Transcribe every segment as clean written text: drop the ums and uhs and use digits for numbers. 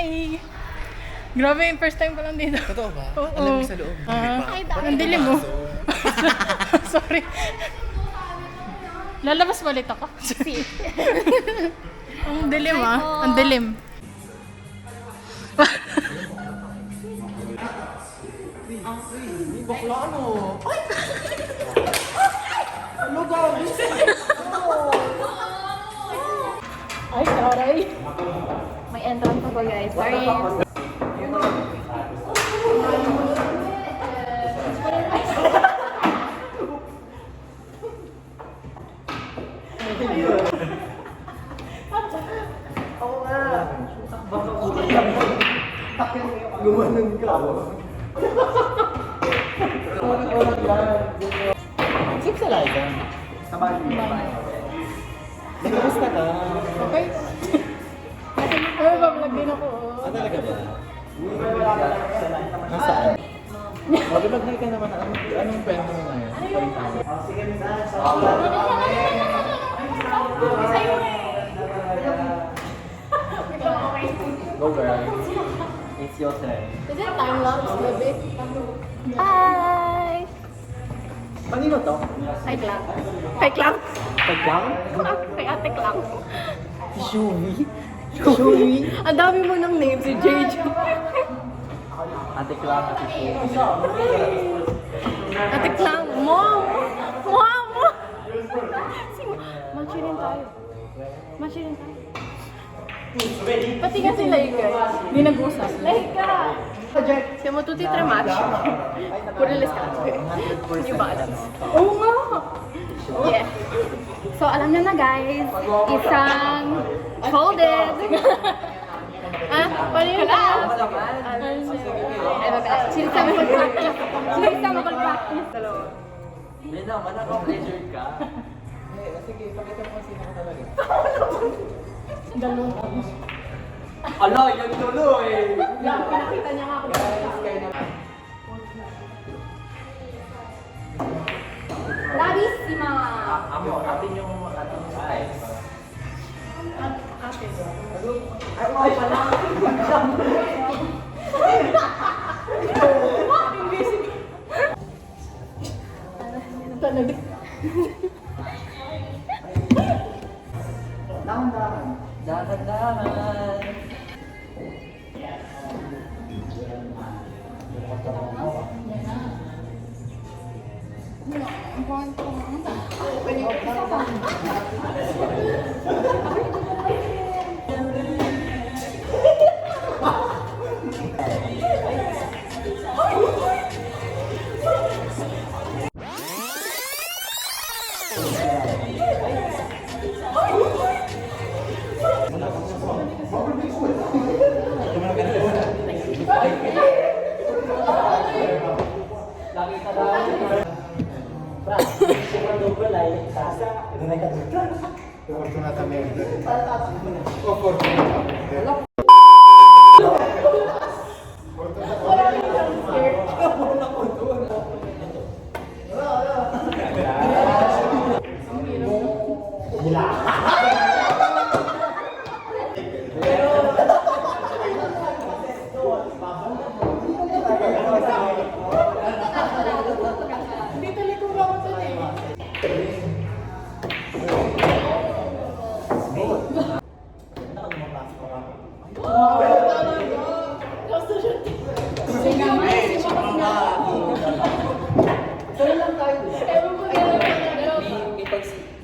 Hi! Grabe, yung first time ko lang dito. Totoo ba? Oo. Alam mo sa loob. Ang dilim mo. Sorry. Lalabas ba ulit ako? Ang dilim ah. Ang dilim. Bakla ano? Ano gabi? Ay, sorry. May entrance pa ba guys? Sorry. Gumanon ka. Sip sa live. Sabay mo. Kamusta ka? Okay. Ay, bablog din ako. Ah, talaga ba? Nasaan? Maglagay ka naman. Anong pwede mo ngayon? Go girl. It's your turn. Is it time lapse, baby? Hi! Kanino to? Hi, Clang. Hi, Clang. Taglang? Kay Ate Clang. Shuwi? Shuwi? Ang dami mo ng name, si JJ. Ate Clang, Ate Shuwi. Ate Clang. Mom! Mom! Match rin tayo. Match rin tayo. Pati nga sila yung guys. Hindi nag-usap. Laika! Siamo tutti tre match. Pure le scatole. New Balance. Oo nga! Yeah. So, alam niyo na guys, isang folded. Ah, paano yun? Sinisama ko practice. Sinisama ko practice. Hindi naman, ako-pleasured ka. Sige, pakita mo sino ka talaga. Dalawang. Ala, yan tuloy! Pinakita niya nga ako. Bravissima! Amo, atin yung size. Ate. Ay, pala! Talaga. Dahan-dahan. Dahan-dahan.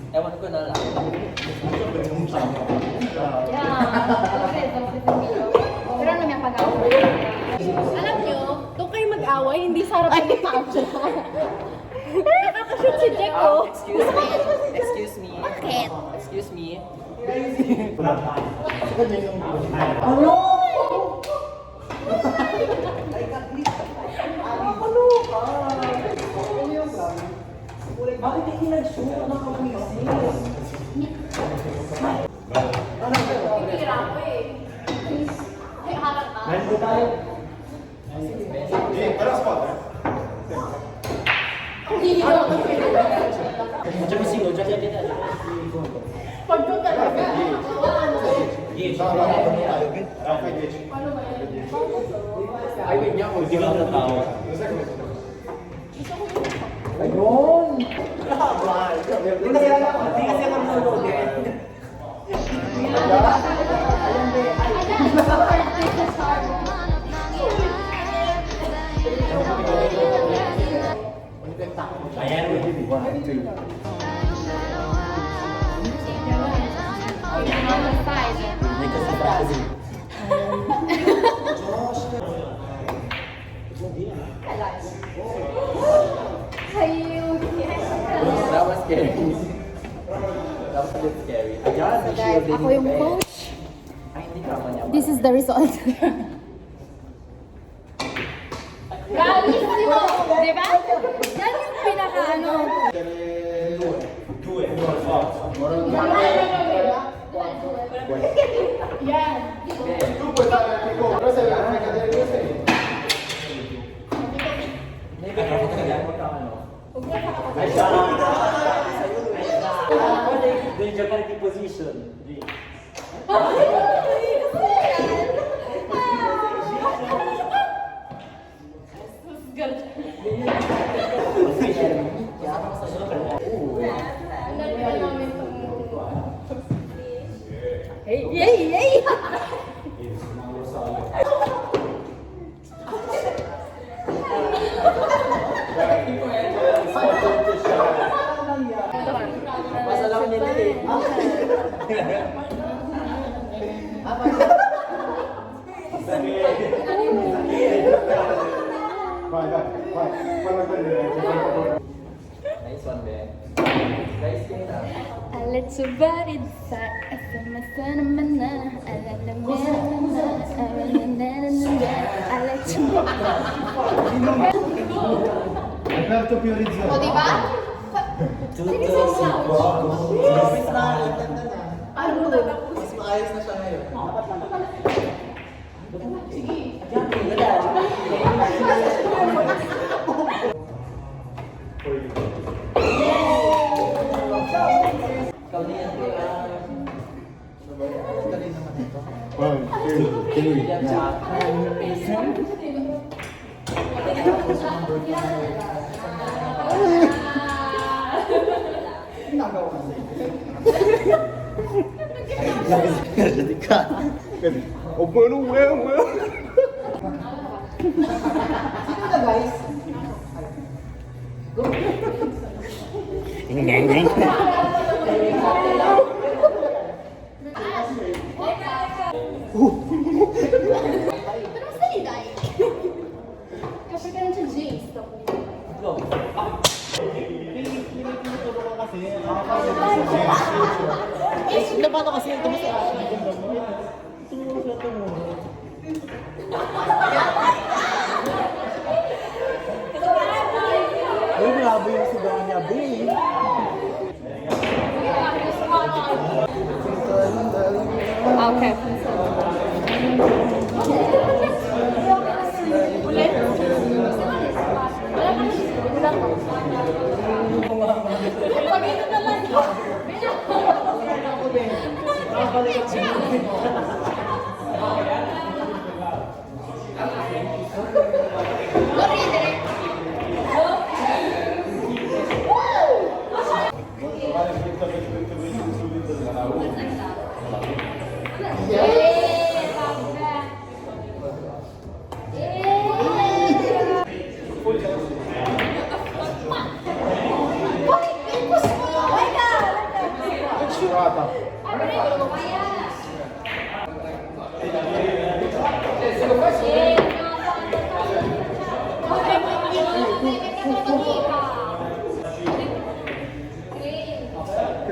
Ewan ko na lang. Pero ano nga pag-away? Alam nyo, kung kayo mag-away, hindi sa harapan ng tao siya. Nakakashoot si Jack, oh. Excuse me. Excuse me. Bakit? Excuse me. Ano? Bakit hindi nag-shoot ng kapwisis? Tira ko eh. Ay, harap na. Meron tayo. Diyan sino, diyan kita. Pag doon talaga. Yes. Paano ba? Ayaw niya, hindi ka natawa. Ayun! Hindi kasi ako nanonood eh. Ayan, one, two. Hindi ka sa Brazil. That was scary. That was a bit scary. Ayan, may shield din Ako yung dito, eh. coach. Ay, hindi ka naman niya. This is the result. Galis mo! Di ba? Yan yung pinaka ano. Yan. Danger position. Hey, hey, hey! Masalaw nila eh. Nice one, Ben. Nice game na. Alat subarid sa asamasa naman na alat Alberto Fiorizzo. O, diba? Mas maayos na siya ngayon. Ikaw na yan, Galing naman ito. One, two, three. William Jack. Jadi ka. O bueno, well. Terus tadi dai. Kapag ka sa James, Paano kasi ito mas Ay, grabe yung sigaw niya, B. Okay. Ulit. Pag ito na lang.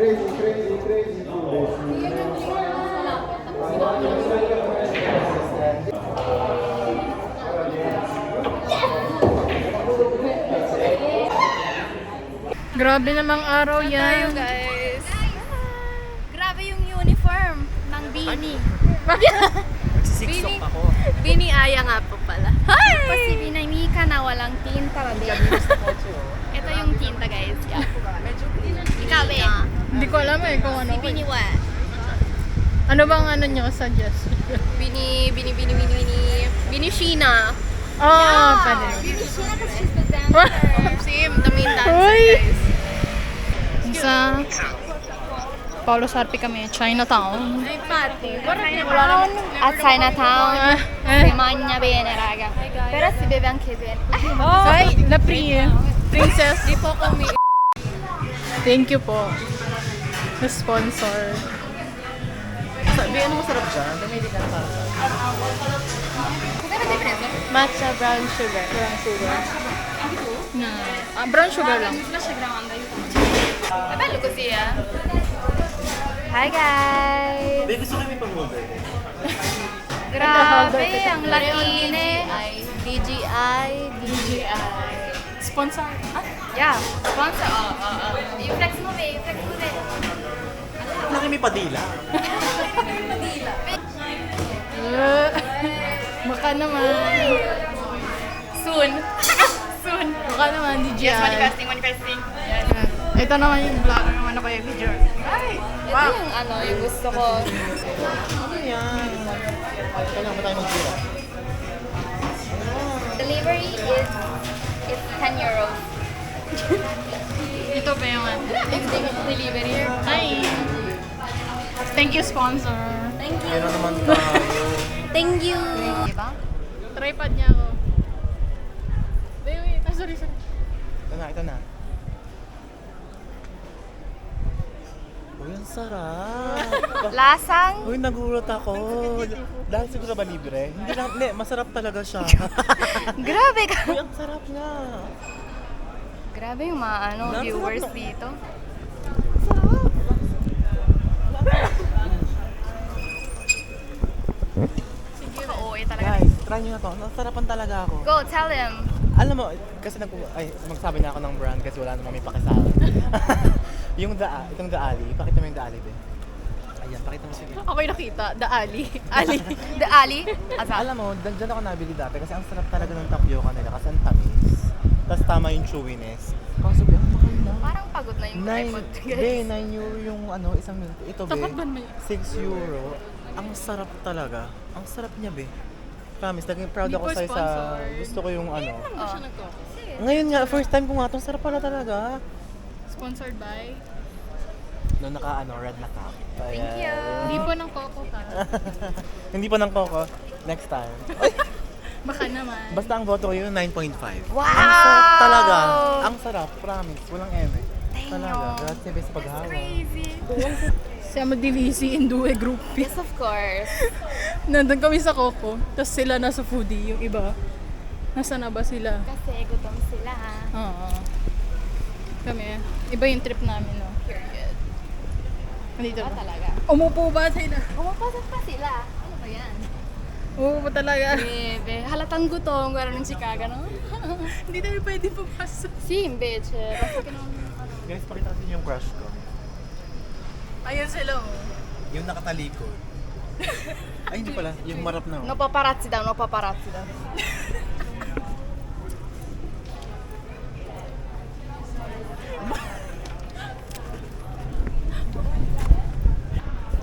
Crazy. Grabe namang araw yan. Guys. Grabe yung uniform ng Bini. Siksok ako. Bini Aya nga po pala. Hi! Tapos si Binay Mika na walang tinta din. Ito yung tinta guys. Yeah. Ikaw eh. Hindi ko alam eh kung ano. Si Bini Wa. Ano bang ano nyo suggest? Bini Sheena. Oh, pwede. Really Sheena because she's the dancer. Same, the main dancer, guys. Sa Paulo Sarpi kami, Chinatown. Ay, Pati. At Chinatown. Si mangia bene, raga. Però si beve anche bene. Ay, la princess. Di po kami. Thank you po. The sponsor. Sabi, ano masarap dyan? Damili ka na para sa Cosa avete preso? Matcha brown sugar. Brown sugar. No. Brown sugar lang. Mi piace grande, aiutami. È bello così, eh? Hi guys! Baby, gusto kayo may pang-order. Grabe, ang latine. DGI. Sponsor. Yeah, sponsor. Yung flex mo, babe. Flex mo, babe. Laki may padila. Baka naman. Soon. Soon. Baka naman, DGI. Yes, manifesting. Yan. Ito naman yung vlogger naman ako yung video. Ito yung ano, yung gusto ko. Ano yan? Kailangan mo tayo mag-gira. Delivery is 10 euros. Ito pa yung Delivery. Hi! Thank you, sponsor. Thank you. Meron naman tayo. Thank you. Diba? Tripod niya ako. Wait. Sorry. Ito na. Uy, ang sarap. Lasang? Uy, nagulat ako. Dahil siguro ba libre? Hindi lang, masarap talaga siya. Grabe ka. Uy, ang sarap nga. Grabe yung mga Ang viewers sarap, no? dito. Sige. Oo, talaga. Guys, try nyo na to. Nasarapan talaga ako. Go, tell them. Alam mo, kasi magsabi na ako ng brand kasi wala naman may pakisala. Itong The Ali. Pakita mo yung The Ali, be. Ayan, pakita mo sige. Ako'y nakita. The Ali. Ali. The Ali. Asa? Alam mo, dyan ako nabili dati kasi ang sarap talaga ng tapioca nila kasi ang tamis. Tapos tama yung chewiness. Kaso be, ang mahal na. Parang pagod na yung tripod. 9 euro yung isang milk. Ito be, Tapat ba naman yun? 6 euro. Ang sarap talaga. Ang sarap niya be. Promise, naging proud Hindi ako po sa'yo sa sponsored. gusto ko yung ano. Ano siya nagkoko? Ngayon nga, first time ko nga itong sarap pala talaga. Sponsored by? Noong red na cup. Thank you. Hindi po ng Coco ka. Hindi pa ng Coco. Next time. Baka naman. Basta ang boto ko yun, 9.5. Wow! Ang sarap talaga. Ang sarap, promise. Walang eme. Thank Talaga. you. Grazie ba sa paghahawa. Crazy. Siya mag-divisi in Due Group. Yes, of course. Nandun kami sa Coco. Tapos sila nasa foodie. Yung iba. Nasaan na ba sila? Kasi gutom sila. Oo. Kami. Iba yung trip namin, no? Period. Nandito Ba ba? talaga? Umupo ba sila? Pumapasok pa sila. Ano ba yan? Umupo talaga. Bebe, halatang gutom. Gano'n ng Chicago, no? Hindi tayo pwede pumasok. Si, invece. Basta ka naman, ano. Guys, pakita natin yung crush ko. Ayun sila, oh. Yung nakatalikod. Ay, hindi pala. Yung marap na. No paparazzi daw, no paparazzi daw.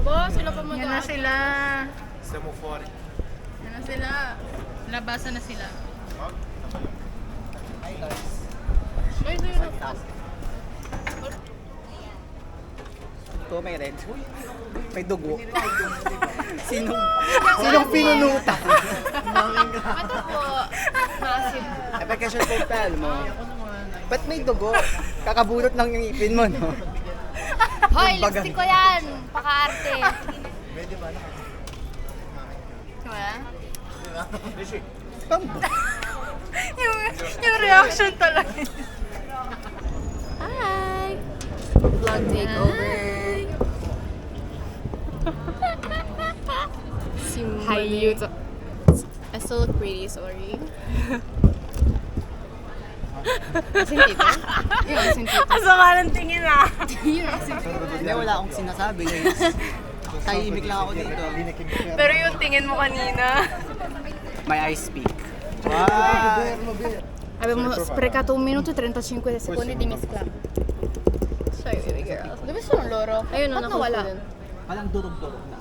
Aba, sila pa mag- Yan na sila. Semofore. Yan na sila. Labasan na sila. Hi guys. Ay, ito yun. Ito may red. May dugo. Sinong pinunuta? Ito po, massive. Application total mo. Ba't may dugo? Kakabulot lang yung ipin mo, no? Hoy, lipstick ko yan! Paka-arte. Medyo ba? Diba? Yung reaction talaga. Hi! Vlog takeover. Hi, YouTube. I still look pretty, sorry. Asin dito? Yung asin dito. Asama ng tingin ah. Yung asin dito. Hindi, wala akong sinasabi. Tahimik lang ako dito. Pero yung tingin mo kanina. My eyes speak. Wow! Abbiamo sprecato 1 minuto e 35 secondi di mescla. Sorry, baby girl. Dove sono loro? Ayun, ba't nawala? Walang durog-durog na.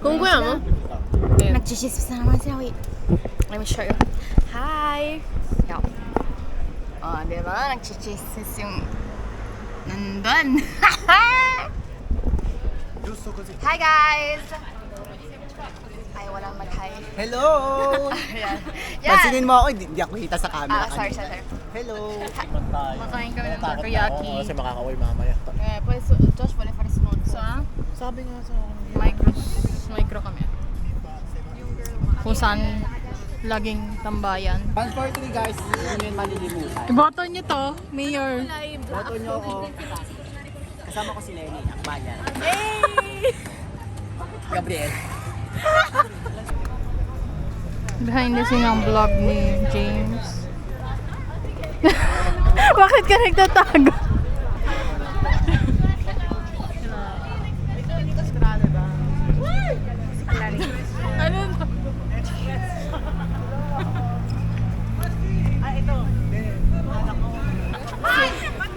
Comunque amo. Nagchismis na naman sila. Wait. Let me show you. Hi! Yo. Oh, di ba? Nag-chismis yung nandun. Hi guys! Ay, walang mag-hi. Hello! Ayan. Pansinin mo ako, hindi ako kita sa camera. Sorry. Hello! Makain kami ng Natatakot na ako takoyaki. kasi makakaway mamaya. Pues, Josh, boleh pa rin sunod sa Sabi nga sa Micro kami. Kung saan laging tambayan. Unfortunately guys, hindi yun malilimutan. Iboto niyo to, Mayor. Boto nyo ako. Kasama ko si Lenny, ang bayan. Gabriel. Behind the scene ang vlog ni James. Bakit ka nagtatago? Ano to?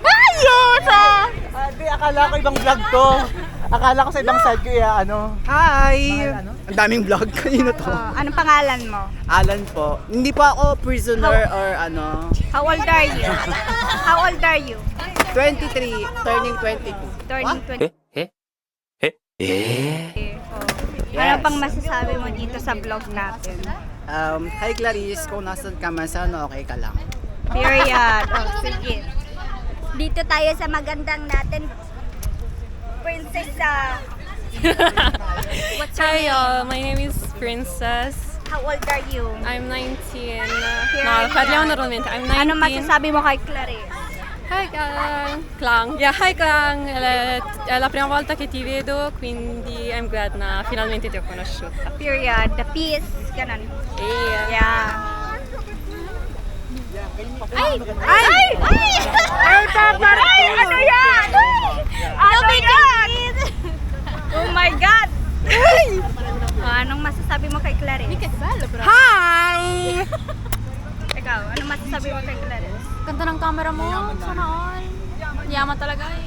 Ayos ah! Hindi, akala ko ibang vlog to. Akala ko sa ibang side ko ano. Hi! Ang daming vlog. Kanino to? Anong pangalan mo? Alan po. Hindi po ako prisoner or ano. How old are you? How old are you? 23, turning 22. Turning 20. Yes. Ano pang masasabi mo dito sa vlog natin? Hi Clarice, kung nasan ka man, sana okay ka lang. Period. Oh, sige. Dito tayo sa magandang natin. Princessa. What's your Hi, name? my name is Princess. How old are you? I'm 19. Here No, I parliamo am. normalmente. I'm 19. Ano masasabi mo kay Clarice? Hi, Clang. Yeah, hi, Clang. È la prima volta che ti vedo, quindi I'm glad na finalmente ti ho conosciuta. Period. The peace. Ganun. Yeah. Ay! Ay! Ay! Papa! Ay! Ano yan? Ano yan? Oh my God! Anong masasabi mo kay Clarice? Hi! Ikaw, anong masasabi mo kay Clarice? Ganda ng camera mo. Sana all. Yaman talaga eh.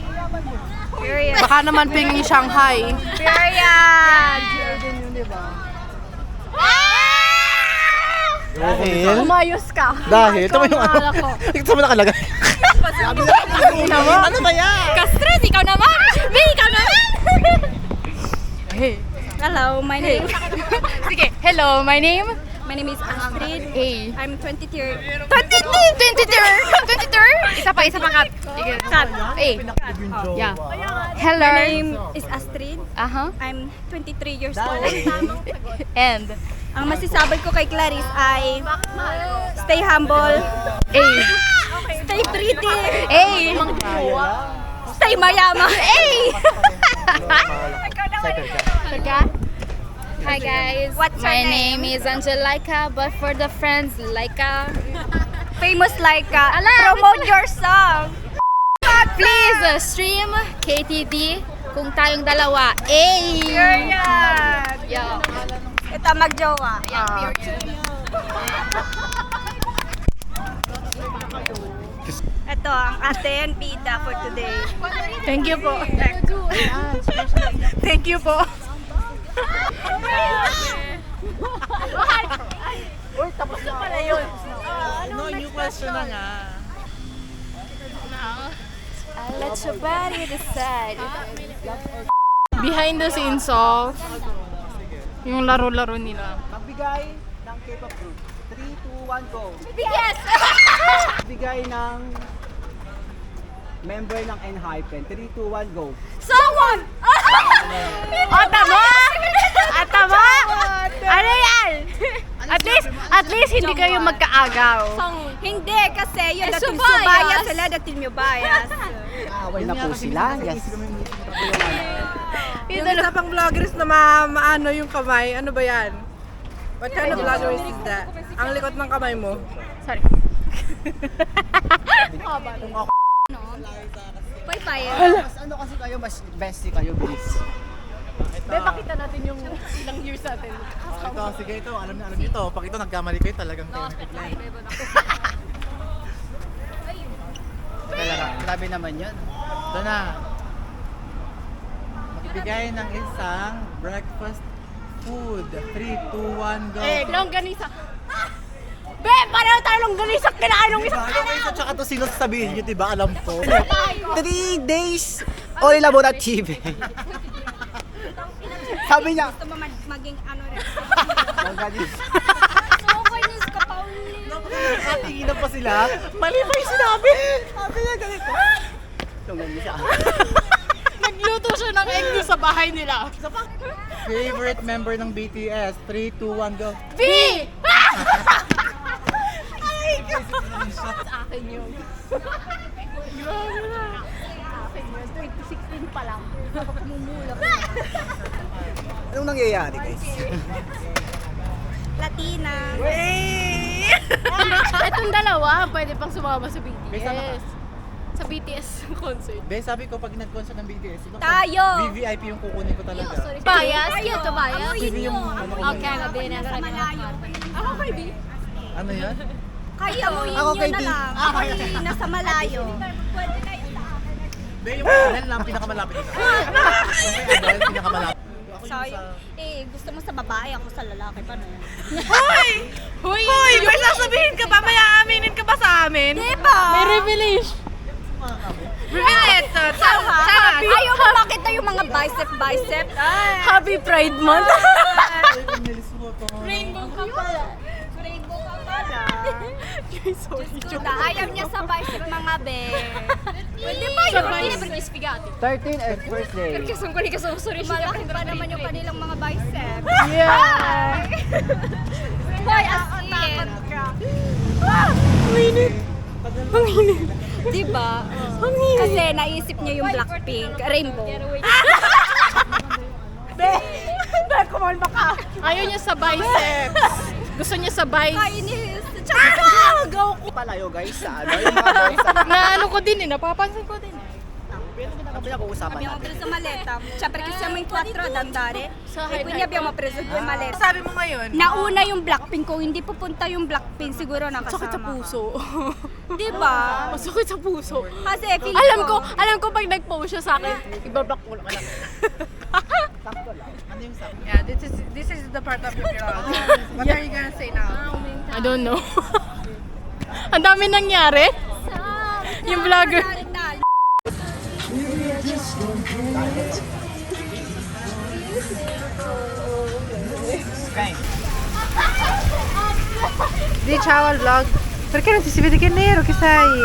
Period. Baka naman pingin Shanghai. Period! Dahil? Umayos ka. Dahil? Ito mo yung ano? Akala ko. Ito mo nakalagay. Ano ba yan? Kastres, ikaw naman! Be, ikaw naman! Hey. Hello, my name Sige, hello, my name? is Astrid. A. I'm 23. 23! Isa pa cut. Sige, cut. A. Yeah. Hello. My name is Astrid. Aha. I'm 23 years old. And Ang masasabi ko kay Clarice ay stay humble, A. stay pretty, A. stay mayaman. Hi guys, What's your my name? name is Angelica, but for the friends, Laika. Famous Laika, promote your song. Please stream KTD kung tayong dalawa. Ay! Period. Yo. Ito magjowa. Ito ang ating bida for today. Thank you po. Thank you po. No, new question na nga. Let your body decide. Behind the scenes of yung laro-laro nila. Magbigay ng K-pop group. 3, 2, 1, go! Yes! Magbigay ng member ng Enhypen. 3, 2, 1, go! Someone! Tama! Tama! Ano yan? At least hindi kayo magkaagaw. Hindi, kasi yung Eh, dating subayas. subaya sila, dating yung bias. Away na po sila. Yes. Yung isa pang vloggers na maano yung kamay, ano ba yan? What kind of vloggers is that? Ang likot ng kamay mo. Sorry. Bye bye. Mas ano kasi kayo, mas bestie kayo, bilis. Be, pakita natin yung ilang years natin. Ito, sige ito. Alam niyo to. Pag ito nagkamali kayo talagang technical lang. Talaga, grabe naman yun. Ito na. Magbigay ng isang breakfast food. 3, 2, 1, go! Longganisa. Be, pareho tayo lang galing sa kinain ng isang Bago kayo sa tsaka to sino sasabihin nyo, diba? Alam ko. 3 days, all about achieve. Sabi niya, gusto mo maging ano rin. magaling. Sumukainis ka pa ulit. Nakatinginan pa sila. Mali pa yung sinabi. Sabi niya ganito. Tumingin siya. Nagluto siya ng egg doon sa bahay nila. Favorite member ng BTS. 3, 2, 1, go. B! Akin yun. Grabe na. 2016 pa lang. Mumula. Anong nangyayari, guys? Latina. Itong dalawa, pwede pang sumama sa May sama ka? BTS. Sa BTS concert. Be, sabi ko pag nag-concert ng BTS, ito, Tayo! VVIP yung kukunin ko talaga. Bias? Yun to bias? Hindi yung ano ko. Okay, gabi na. Nasa malayo. Ako kay B. Ano yan? Kayo, Ako yun kay na Dee. lang. Ako nasa malayo. Be, yung Adele lang pinakamalapit dito. Yung Adele pinakamalapit. Ako yung Sayang. sa... Gusto mo sa babae, ako sa lalaki. Paano yan? Hoy! May sasabihin ka ba? May aaminin ka ba sa amin? Diba? May revelation. Reveal it! Tama! Ayaw mo makita yung mga bicep. Happy Pride Month. Rainbow. ka pala. Rainbow ka pala. Ayaw niya sa bicep mga be. Pwede ba yun? Perché sfigati. 13 at first day. Sono quelli che sono Malaki pa naman yung kanilang mga bicep. Yeah. Hoy, as in. Diba? Kasi naisip niya yung Blackpink, Rainbow. Ayaw niya sa biceps. Gusto niya sa biceps. Kainis. Palayo, guys, sa ano, yung mga boys sa Na ano ko din eh, napapansin ko din. Ano pinag-uusapan Abbiamo natin? preso maleta. Cioè, perché siamo in 4 ad andare. E quindi abbiamo preso 2 malete. Sabi mo ngayon? Nauna yung Blackpink ko, hindi pupunta yung Blackpink, siguro nakasama. Sakit sa puso. Diba? Masakit sa puso. Kasi feeling Alam ko pag nag-post siya sa akin, ibablock ko lang. Ano yung sabi? Yeah, this is the part of your vlog. What are you gonna say now? I don't know. Ang dami nangyari. Yung vlogger. Di, ciao al vlog. Perché non ti si vede che è nero? Che sei?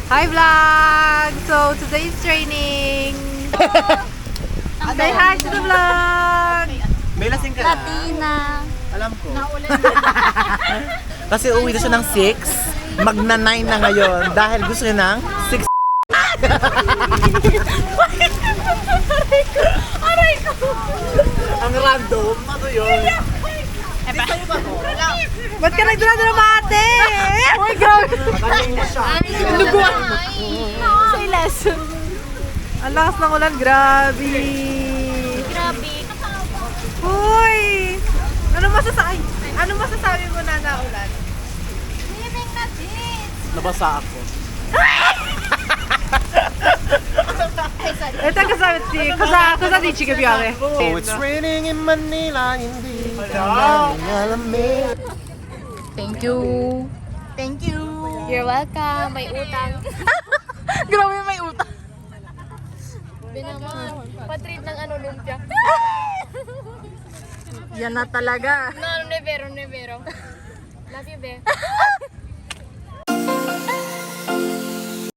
Hi vlog! So, today's training. Say hi to the vlog! May lasing ka na. Latina. Alam ko. Kasi uwi na siya ng 6, magna 9 na ngayon dahil gusto niya ng 6. Aray ko! Ang random, ano yun? Ba't ka nagdala ng mate? Uy, grabe! Magaling mo siya. Luguan! Say less. Ang lakas ng ulan, grabe. Grabe. Uy! Ano masasabi mo na naulan? Nabasa ako. Ito cosa dici che piove? Oh, it's raining in Manila, hindi ka alamig. Thank you. Thank you. You're welcome. May utang. Grabe may utang. Binaman. Patreat ng ano lumpia. Yan na talaga. No, nevero. Love you, be.